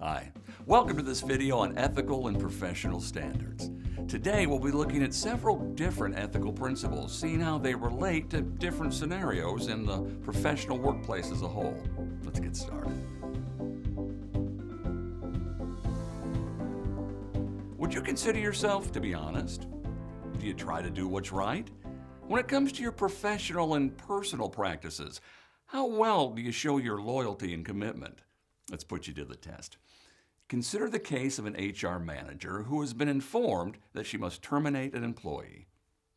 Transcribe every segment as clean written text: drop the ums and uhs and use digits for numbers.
Hi, welcome to this video on ethical and professional standards. Today we'll be looking at several different ethical principles, seeing how they relate to different scenarios in the professional workplace as a whole. Let's get started. Would you consider yourself to be honest? Do you try to do what's right? When it comes to your professional and personal practices, how well do you show your loyalty and commitment? Let's put you to the test. Consider the case of an HR manager who has been informed that she must terminate an employee.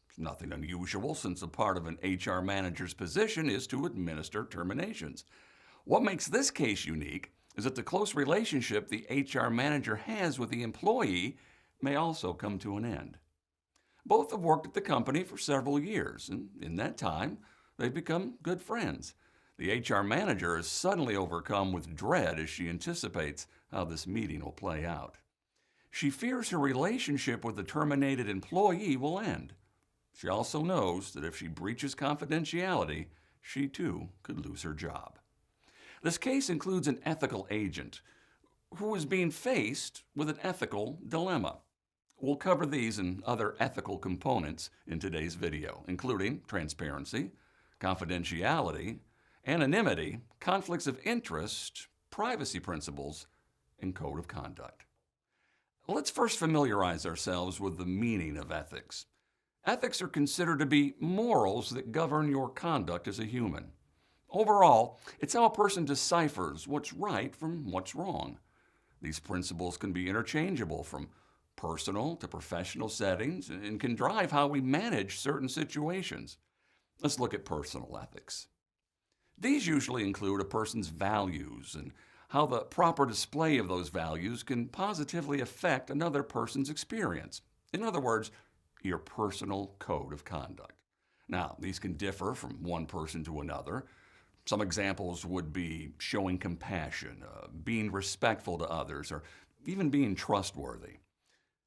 It's nothing unusual, since a part of an HR manager's position is to administer terminations. What makes this case unique is that the close relationship the HR manager has with the employee may also come to an end. Both have worked at the company for several years, and in that time, they've become good friends. The HR manager is suddenly overcome with dread as she anticipates how this meeting will play out. She fears her relationship with the terminated employee will end. She also knows that if she breaches confidentiality, she too could lose her job. This case includes an ethical agent who is being faced with an ethical dilemma. We'll cover these and other ethical components in today's video, including transparency, confidentiality, anonymity, conflicts of interest, privacy principles, and code of conduct. Let's first familiarize ourselves with the meaning of ethics. Ethics are considered to be morals that govern your conduct as a human. Overall, it's how a person deciphers what's right from what's wrong. These principles can be interchangeable from personal to professional settings and can drive how we manage certain situations. Let's look at personal ethics. These usually include a person's values and how the proper display of those values can positively affect another person's experience. In other words, your personal code of conduct. Now, these can differ from one person to another. Some examples would be showing compassion, being respectful to others, or even being trustworthy.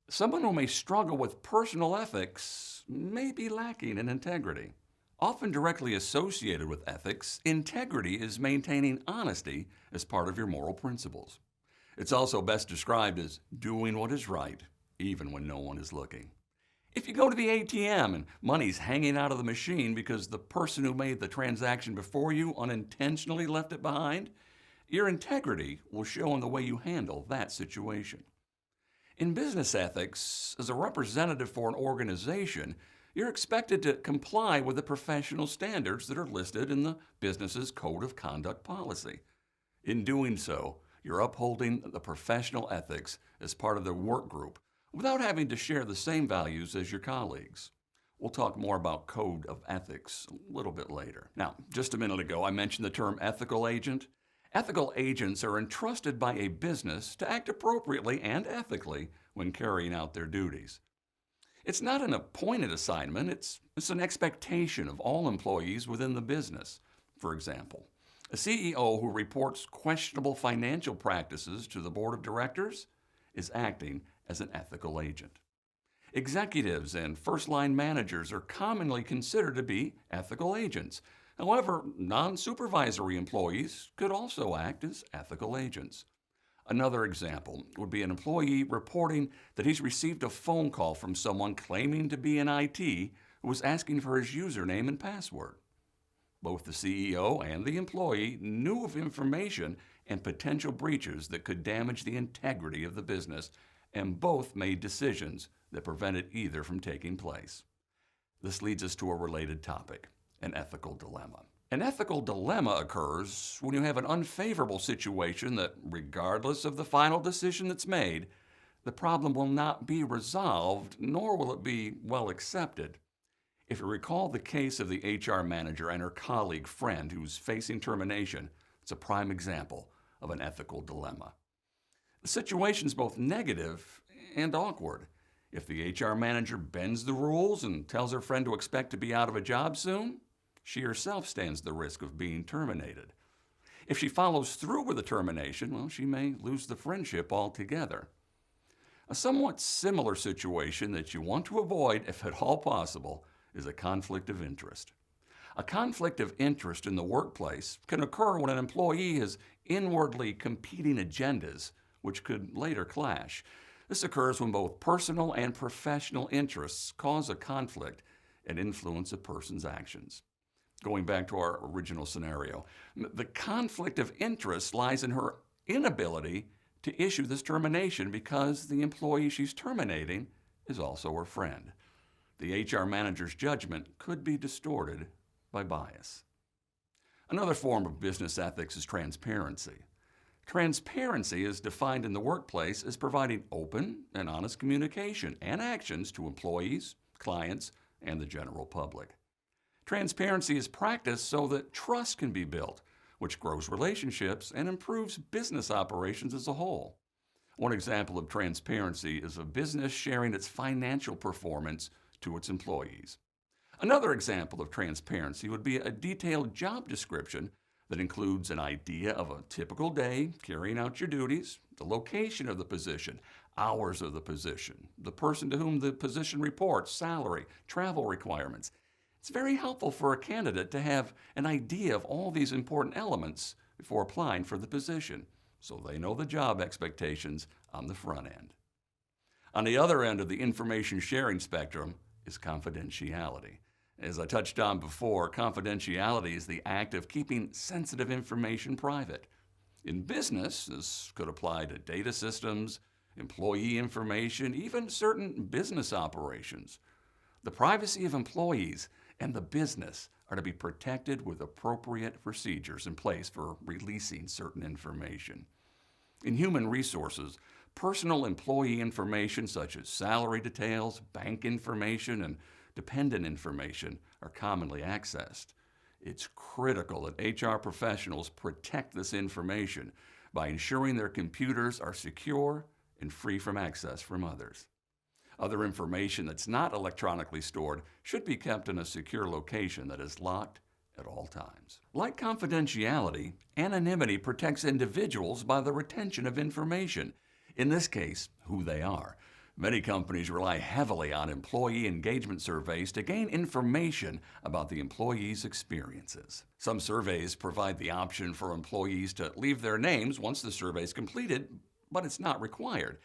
Someone who may struggle with personal ethics may be lacking in integrity. Often directly associated with ethics, integrity is maintaining honesty as part of your moral principles. It's also best described as doing what is right, even when no one is looking. If you go to the ATM and money's hanging out of the machine because the person who made the transaction before you unintentionally left it behind, your integrity will show in the way you handle that situation. In business ethics, as a representative for an organization, you're expected to comply with the professional standards that are listed in the business's code of conduct policy. In doing so, you're upholding the professional ethics as part of the work group without having to share the same values as your colleagues. We'll talk more about code of ethics a little bit later. Now, just a minute ago, I mentioned the term ethical agent. Ethical agents are entrusted by a business to act appropriately and ethically when carrying out their duties. It's not an appointed assignment, it's an expectation of all employees within the business. For example, a CEO who reports questionable financial practices to the board of directors is acting as an ethical agent. Executives and first-line managers are commonly considered to be ethical agents. However, non-supervisory employees could also act as ethical agents. Another example would be an employee reporting that he's received a phone call from someone claiming to be in IT who was asking for his username and password. Both the CEO and the employee knew of information and potential breaches that could damage the integrity of the business, and both made decisions that prevented either from taking place. This leads us to a related topic, an ethical dilemma. An ethical dilemma occurs when you have an unfavorable situation that, regardless of the final decision that's made, the problem will not be resolved, nor will it be well accepted. If you recall the case of the HR manager and her colleague friend who's facing termination, it's a prime example of an ethical dilemma. The situation's both negative and awkward. If the HR manager bends the rules and tells her friend to expect to be out of a job soon, she herself stands the risk of being terminated. If she follows through with the termination, well, she may lose the friendship altogether. A somewhat similar situation that you want to avoid, if at all possible, is a conflict of interest. A conflict of interest in the workplace can occur when an employee has inwardly competing agendas which could later clash. This occurs when both personal and professional interests cause a conflict and influence a person's actions. Going back to our original scenario, the conflict of interest lies in her inability to issue this termination because the employee she's terminating is also her friend. The HR manager's judgment could be distorted by bias. Another form of business ethics is transparency. Transparency is defined in the workplace as providing open and honest communication and actions to employees, clients, and the general public. Transparency is practiced so that trust can be built, which grows relationships and improves business operations as a whole. One example of transparency is a business sharing its financial performance to its employees. Another example of transparency would be a detailed job description that includes an idea of a typical day carrying out your duties, the location of the position, hours of the position, the person to whom the position reports, salary, travel requirements. It's very helpful for a candidate to have an idea of all these important elements before applying for the position, so they know the job expectations on the front end. On the other end of the information sharing spectrum is confidentiality. As I touched on before, confidentiality is the act of keeping sensitive information private. In business, this could apply to data systems, employee information, even certain business operations. The privacy of employees and the business are to be protected with appropriate procedures in place for releasing certain information. In human resources, personal employee information such as salary details, bank information, and dependent information are commonly accessed. It's critical that HR professionals protect this information by ensuring their computers are secure and free from access from others. Other information that's not electronically stored should be kept in a secure location that is locked at all times. Like confidentiality, anonymity protects individuals by the retention of information, in this case, who they are. Many companies rely heavily on employee engagement surveys to gain information about the employee's experiences. Some surveys provide the option for employees to leave their names once the survey is completed, but it's not required.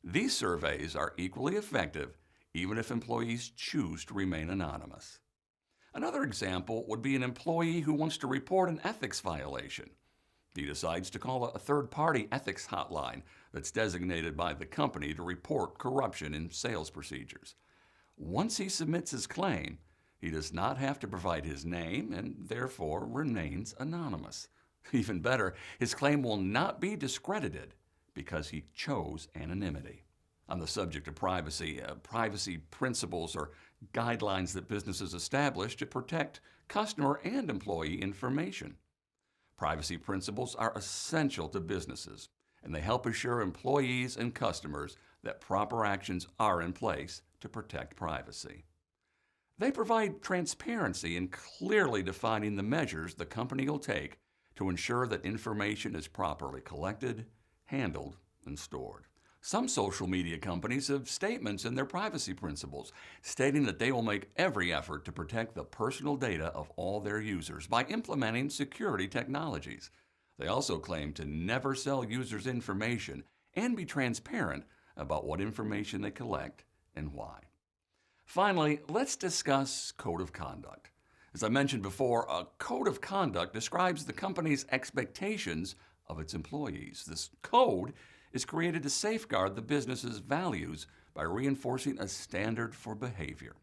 These surveys are equally effective even if employees choose to remain anonymous. Another example would be an employee who wants to report an ethics violation. He decides to call a third-party ethics hotline that's designated by the company to report corruption in sales procedures. Once he submits his claim, he does not have to provide his name and therefore remains anonymous. Even better, his claim will not be discredited because he chose anonymity. On the subject of privacy, privacy principles are guidelines that businesses establish to protect customer and employee information. Privacy principles are essential to businesses, and they help assure employees and customers that proper actions are in place to protect privacy. They provide transparency in clearly defining the measures the company will take to ensure that information is properly collected, handled, and stored. Some social media companies have statements in their privacy principles stating that they will make every effort to protect the personal data of all their users by implementing security technologies. They also claim to never sell users' information and be transparent about what information they collect and why. Finally, let's discuss code of conduct. As I mentioned before, a code of conduct describes the company's expectations of its employees. This code is created to safeguard the business's values by reinforcing a standard for behavior.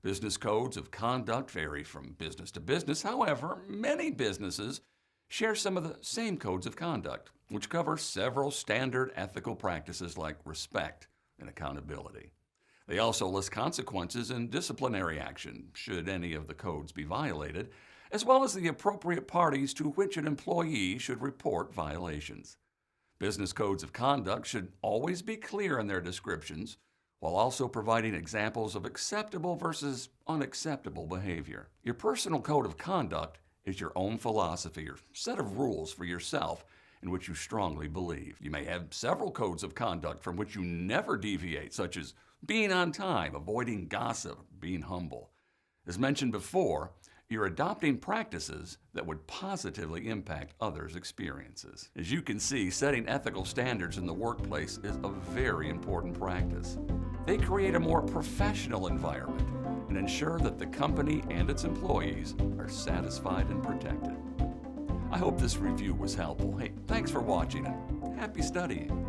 Business codes of conduct vary from business to business. However, many businesses share some of the same codes of conduct, which cover several standard ethical practices like respect and accountability. They also list consequences and disciplinary action should any of the codes be violated, as well as the appropriate parties to which an employee should report violations. Business codes of conduct should always be clear in their descriptions, while also providing examples of acceptable versus unacceptable behavior. Your personal code of conduct is your own philosophy or set of rules for yourself in which you strongly believe. You may have several codes of conduct from which you never deviate, such as being on time, avoiding gossip, being humble. As mentioned before, You're adopting practices that would positively impact others' experiences. As you can see, setting ethical standards in the workplace is a very important practice. They create a more professional environment and ensure that the company and its employees are satisfied and protected. I hope this review was helpful. Hey, thanks for watching and happy studying.